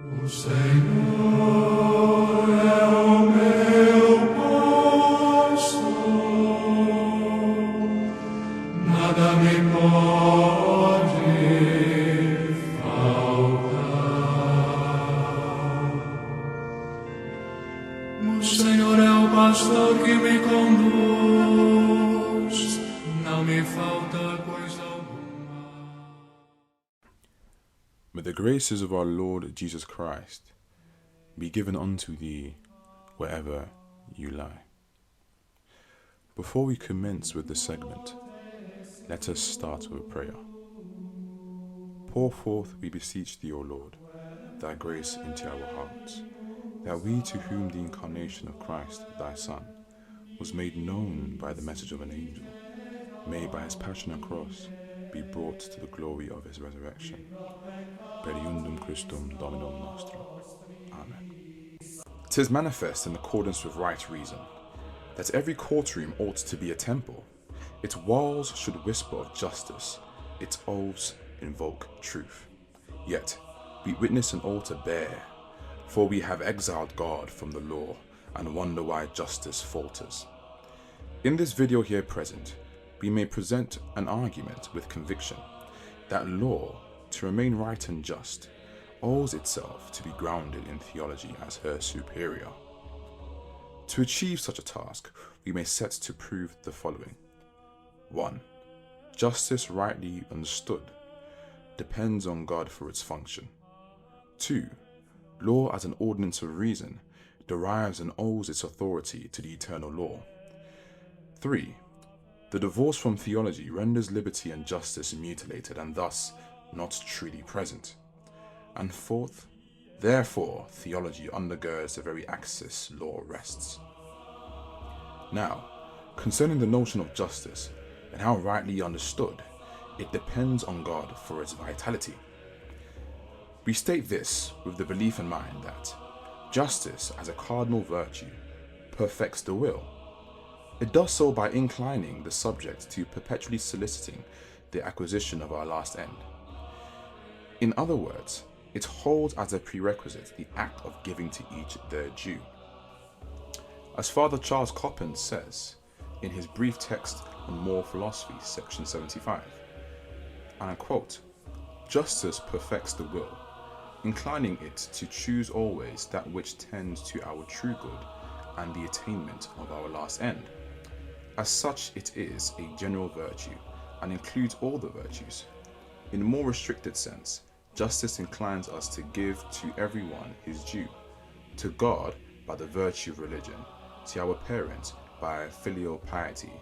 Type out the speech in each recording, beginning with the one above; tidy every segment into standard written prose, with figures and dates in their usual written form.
O Senhor é o meu pastor, nada me pode faltar. O Senhor é o pastor que me conduz, não me falta coisa alguma. May the graces of our Lord Jesus Christ be given unto thee wherever you lie. Before we commence with the segment, let us start with a prayer. Pour forth, we beseech thee, O Lord, thy grace into our hearts, that we, to whom the incarnation of Christ, thy Son, was made known by the message of an angel, may by his passion and cross be brought to the glory of his resurrection. Per iundum Christum Dominum nostrum. Amen. 'Tis manifest in accordance with right reason, that every courtroom ought to be a temple. Its walls should whisper of justice, its oaths invoke truth. Yet we witness an altar bare, for we have exiled God from the law and wonder why justice falters. In this video here present, we may present an argument with conviction that law, to remain right and just, owes itself to be grounded in theology as her superior. To achieve such a task, we may set to prove the following. 1. Justice rightly understood depends on God for its function. 2. Law as an ordinance of reason derives and owes its authority to the eternal law. 3. The divorce from theology renders liberty and justice mutilated and thus not truly present. And 4th, therefore theology undergirds the very axis law rests. Now, concerning the notion of justice and how rightly understood, it depends on God for its vitality. We state this with the belief in mind that justice as a cardinal virtue perfects the will. It does so by inclining the subject to perpetually soliciting the acquisition of our last end. In other words, it holds as a prerequisite the act of giving to each their due. As Father Charles Coppens says in his brief text on Moral Philosophy, section 75, and I quote, "Justice perfects the will, inclining it to choose always that which tends to our true good and the attainment of our last end. As such, it is a general virtue and includes all the virtues. In a more restricted sense, justice inclines us to give to everyone his due, to God by the virtue of religion, to our parents by filial piety,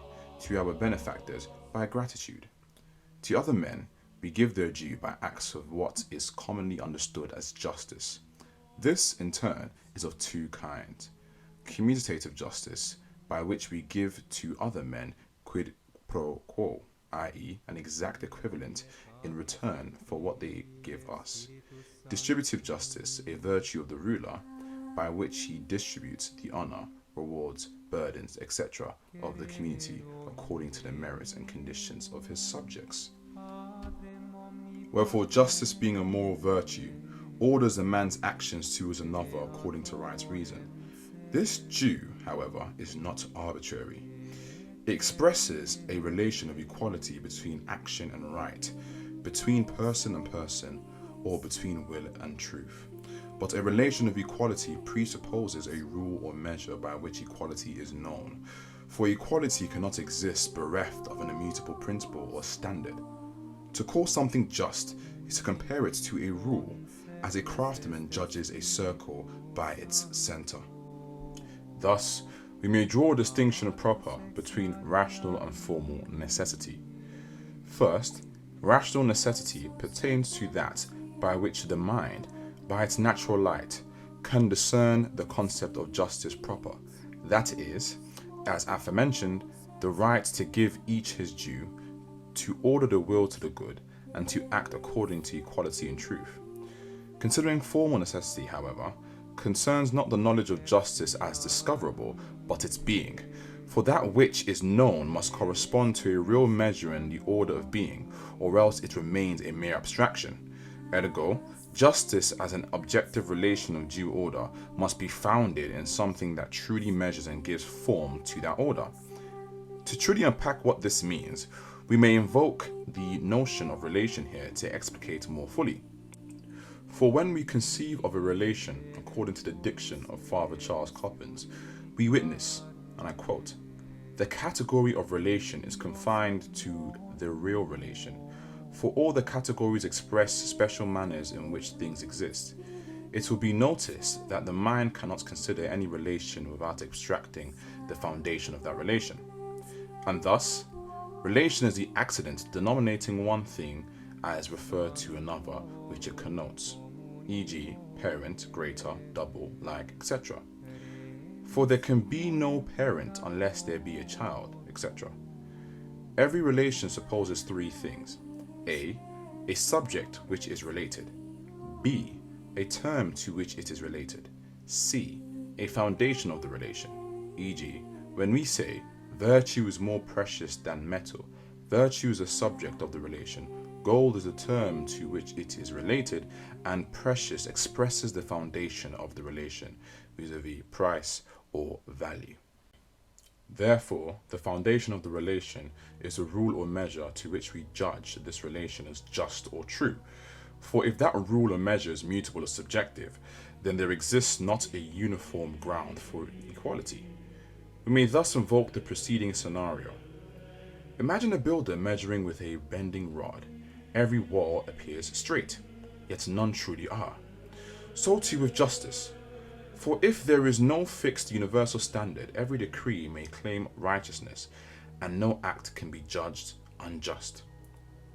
to our benefactors by gratitude. To other men, we give their due by acts of what is commonly understood as justice. This, in turn, is of two kinds. Commutative justice, by which we give to other men quid pro quo, i.e. an exact equivalent in return for what they give us. Distributive justice, a virtue of the ruler, by which he distributes the honor, rewards, burdens, etc. of the community according to the merits and conditions of his subjects. Wherefore justice, being a moral virtue, orders a man's actions towards another according to right reason. This due, however, is not arbitrary. It expresses a relation of equality between action and right, between person and person, or between will and truth. But a relation of equality presupposes a rule or measure by which equality is known, for equality cannot exist bereft of an immutable principle or standard. To call something just is to compare it to a rule, as a craftsman judges a circle by its center. Thus, we may draw a distinction proper between rational and formal necessity. First, rational necessity pertains to that by which the mind, by its natural light, can discern the concept of justice proper, that is, as aforementioned, the right to give each his due, to order the will to the good, and to act according to equality and truth. Considering formal necessity, however, concerns not the knowledge of justice as discoverable, but its being. For that which is known must correspond to a real measure in the order of being, or else it remains a mere abstraction. Ergo, Justice as an objective relation of due order must be founded in something that truly measures and gives form to that order. To truly unpack what this means, we may invoke the notion of relation here to explicate more fully. For when we conceive of a relation according to the diction of Father Charles Coppens, we witness, and I quote, "The category of relation is confined to the real relation, for all the categories express special manners in which things exist. It will be noticed that the mind cannot consider any relation without abstracting the foundation of that relation. And thus, relation is the accident denominating one thing as referred to another which it connotes, e.g., parent, greater, double, like, etc. For there can be no parent unless there be a child, etc. Every relation supposes three things: A subject which is related; B, a term to which it is related; C, a foundation of the relation, e.g., when we say virtue is more precious than metal, virtue is a subject of the relation, gold is a term to which it is related, and precious expresses the foundation of the relation, vis-a-vis price or value. Therefore, the foundation of the relation is a rule or measure to which we judge this relation as just or true. For if that rule or measure is mutable or subjective, then there exists not a uniform ground for equality. We may thus invoke the preceding scenario. Imagine a builder measuring with a bending rod. Every wall appears straight, yet none truly are. So too with justice. For if there is no fixed universal standard, every decree may claim righteousness, and no act can be judged unjust.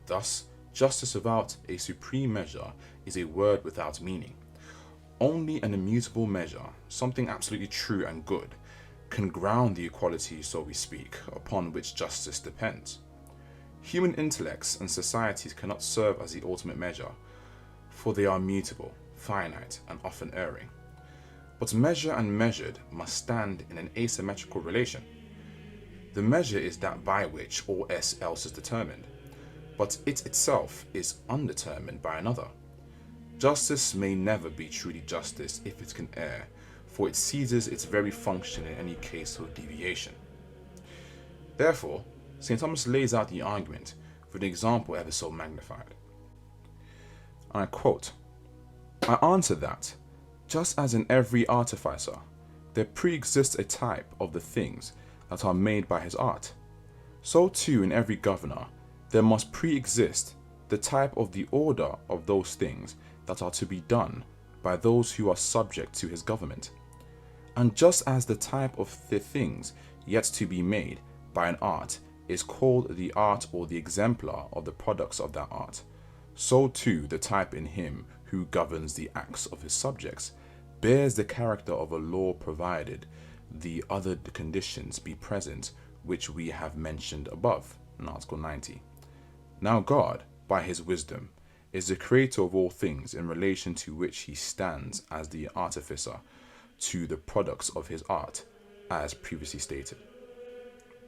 Thus, justice without a supreme measure is a word without meaning. Only an immutable measure, something absolutely true and good, can ground the equality, so we speak, upon which justice depends. Human intellects and societies cannot serve as the ultimate measure, for they are mutable, finite, and often erring. But measure and measured must stand in an asymmetrical relation. The measure is that by which all else is determined, but it itself is undetermined by another. Justice may never be truly justice if it can err, for it seizes its very function in any case of deviation. Therefore, St. Thomas lays out the argument with an example ever so magnified. I quote, "I answer that, just as in every artificer, there pre-exists a type of the things that are made by his art, so too in every governor there must pre-exist the type of the order of those things that are to be done by those who are subject to his government. And just as the type of the things yet to be made by an art is called the art or the exemplar of the products of that art, so too the type in him who governs the acts of his subjects bears the character of a law, provided the other conditions be present which we have mentioned above in Article 90. Now God, by his wisdom, is the creator of all things, in relation to which he stands as the artificer to the products of his art, as previously stated."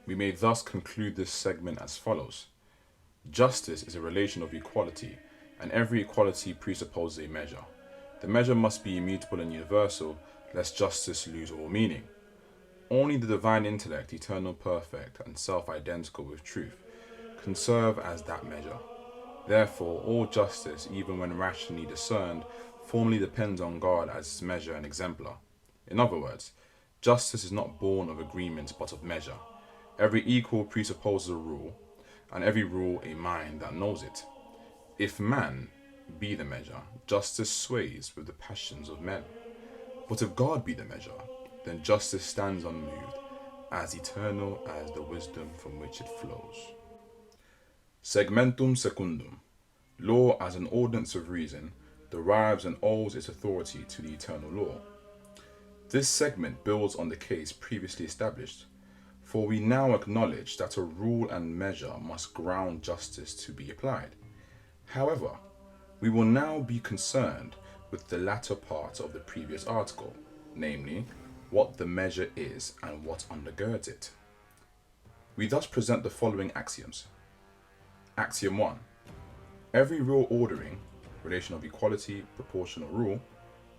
We may thus conclude this segment as follows. Justice is a relation of equality, and every equality presupposes a measure. The measure must be immutable and universal, lest justice lose all meaning. Only the divine intellect, eternal, perfect, and self-identical with truth, can serve as that measure. Therefore, all justice, even when rationally discerned, formally depends on God as its measure and exemplar. In other words, justice is not born of agreement but of measure. Every equal presupposes a rule, and every rule a mind that knows it. If man be the measure, justice sways with the passions of men. But if God be the measure, then justice stands unmoved, as eternal as the wisdom from which it flows. Segmentum secundum. Law as an ordinance of reason derives and owes its authority to the eternal law. This segment builds on the case previously established, for we now acknowledge that a rule and measure must ground justice to be applied. However, we will now be concerned with the latter part of the previous article, namely, what the measure is and what undergirds it. We thus present the following axioms. Axiom 1. Every rule ordering relation of equality, proportion, or rule,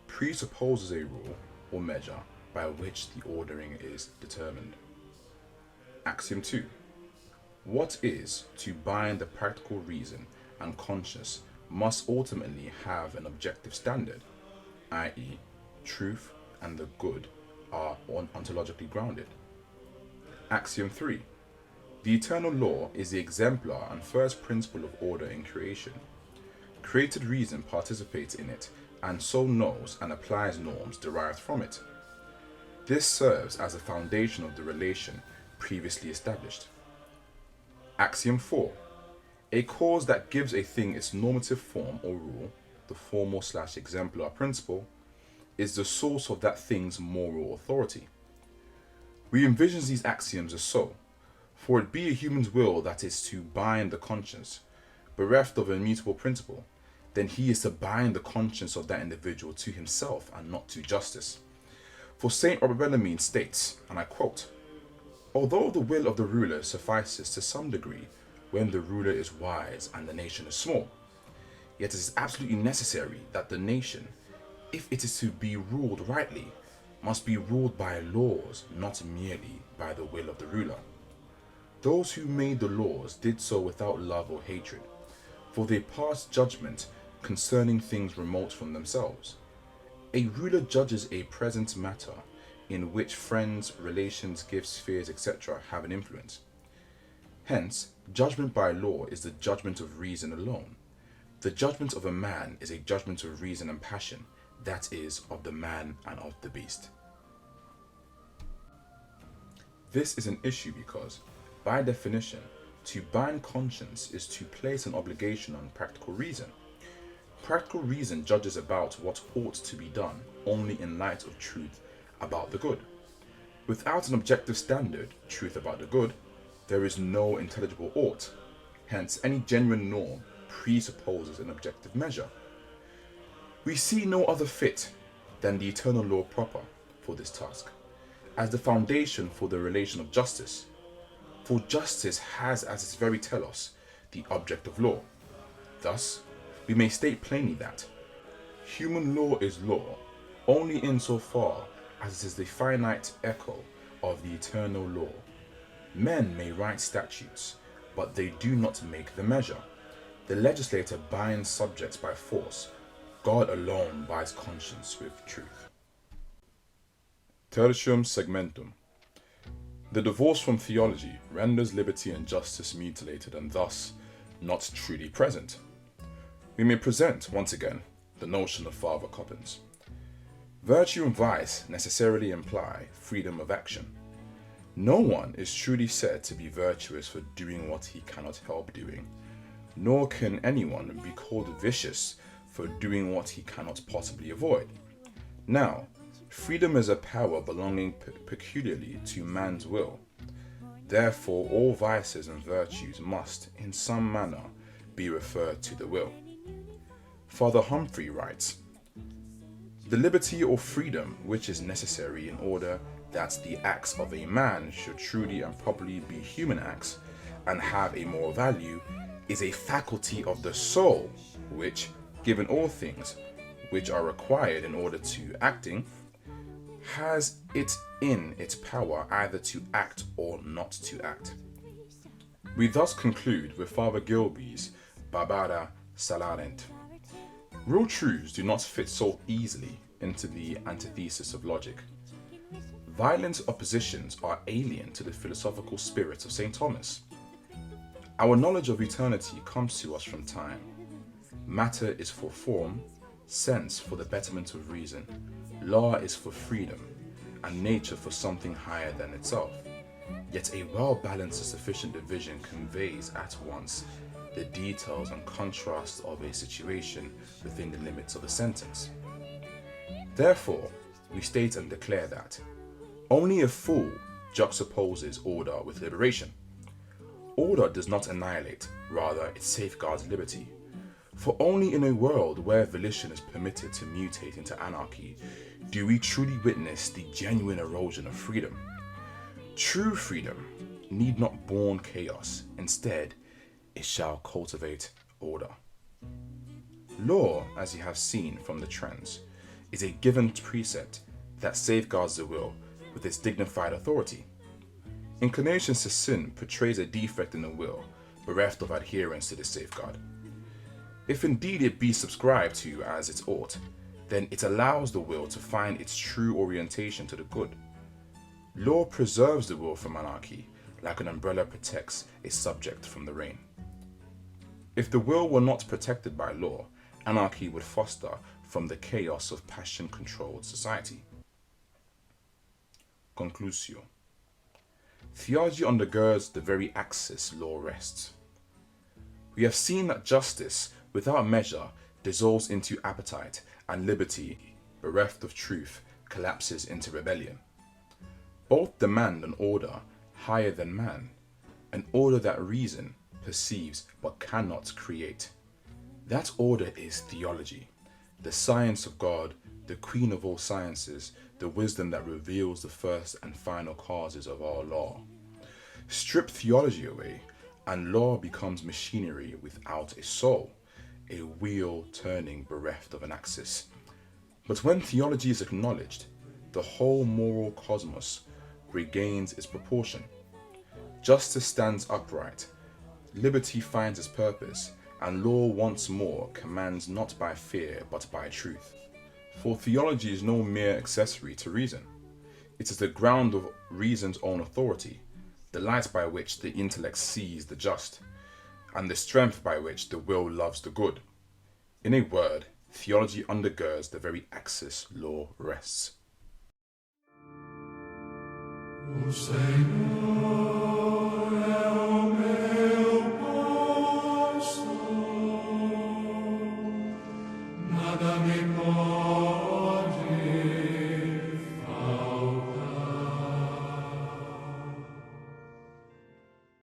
presupposes a rule or measure by which the ordering is determined. Axiom 2. What is to bind the practical reason and conscience must ultimately have an objective standard, i.e., truth and the good are ontologically grounded. Axiom 3. The eternal law is the exemplar and first principle of order in creation. Created reason participates in it and so knows and applies norms derived from it. This serves as a foundation of the relation previously established. Axiom 4. A cause that gives a thing its normative form or rule, the formal/exemplar principle, is the source of that thing's moral authority. We envision these axioms as so, for it be a human's will that is to bind the conscience, bereft of an immutable principle, then he is to bind the conscience of that individual to himself and not to justice. For St. Robert Bellarmine states, and I quote, "Although the will of the ruler suffices to some degree when the ruler is wise and the nation is small, yet it is absolutely necessary that the nation, if it is to be ruled rightly, must be ruled by laws, not merely by the will of the ruler. Those who made the laws did so without love or hatred, for they passed judgment concerning things remote from themselves. A ruler judges a present matter in which friends, relations, gifts, fears, etc. have an influence. Hence, judgment by law is the judgment of reason alone. The judgment of a man is a judgment of reason and passion, that is, of the man and of the beast." This is an issue because, by definition, to bind conscience is to place an obligation on practical reason. Practical reason judges about what ought to be done only in light of truth about the good. Without an objective standard, truth about the good, there is no intelligible ought. Hence, any genuine norm presupposes an objective measure. We see no other fit than the eternal law proper for this task, as the foundation for the relation of justice. For justice has as its very telos the object of law. Thus, we may state plainly that human law is law only insofar as it is the finite echo of the eternal law. Men may write statutes, but they do not make the measure. The legislator binds subjects by force. God alone binds conscience with truth. Tertium segmentum. The divorce from theology renders liberty and justice mutilated and thus not truly present. We may present, once again, the notion of Father Coppens. Virtue and vice necessarily imply freedom of action. No one is truly said to be virtuous for doing what he cannot help doing, nor can anyone be called vicious for doing what he cannot possibly avoid. Now, freedom is a power belonging peculiarly to man's will. Therefore, all vices and virtues must, in some manner, be referred to the will. Father Humphrey writes, "The liberty or freedom which is necessary in order that the acts of a man should truly and properly be human acts and have a moral value is a faculty of the soul which, given all things which are required in order to acting, has it in its power either to act or not to act." We thus conclude with Father Gilbey's Barbara Salarent. Real truths do not fit so easily into the antithesis of logic. Violent oppositions are alien to the philosophical spirit of St. Thomas. Our knowledge of eternity comes to us from time. Matter is for form, sense for the betterment of reason, law is for freedom, and nature for something higher than itself. Yet a well-balanced and sufficient division conveys at once the details and contrasts of a situation within the limits of a sentence. Therefore, we state and declare that only a fool juxtaposes order with liberation. Order does not annihilate, rather it safeguards liberty. For only in a world where volition is permitted to mutate into anarchy do we truly witness the genuine erosion of freedom. True freedom need not born chaos. Instead, it shall cultivate order. Law, as you have seen from the trends, is a given precept that safeguards the will with its dignified authority. Inclinations to sin portrays a defect in the will, bereft of adherence to this safeguard. If indeed it be subscribed to as it ought, then it allows the will to find its true orientation to the good. Law preserves the will from anarchy, like an umbrella protects a subject from the rain. If the will were not protected by law, anarchy would foster from the chaos of passion-controlled society. Conclusio. Theology undergirds the very axis law rests. We have seen that justice, without measure, dissolves into appetite, and liberty, bereft of truth, collapses into rebellion. Both demand an order higher than man, an order that reason perceives but cannot create. That order is theology, the science of God, the queen of all sciences, the wisdom that reveals the first and final causes of all law. Strip theology away, and law becomes machinery without a soul, a wheel turning bereft of an axis. But when theology is acknowledged, the whole moral cosmos regains its proportion. Justice stands upright, liberty finds its purpose, and law once more commands not by fear but by truth. For theology is no mere accessory to reason. It is the ground of reason's own authority, the light by which the intellect sees the just, and the strength by which the will loves the good. In a word, theology undergirds the very axis law rests. O Senhor é o meu pastor, nada me pode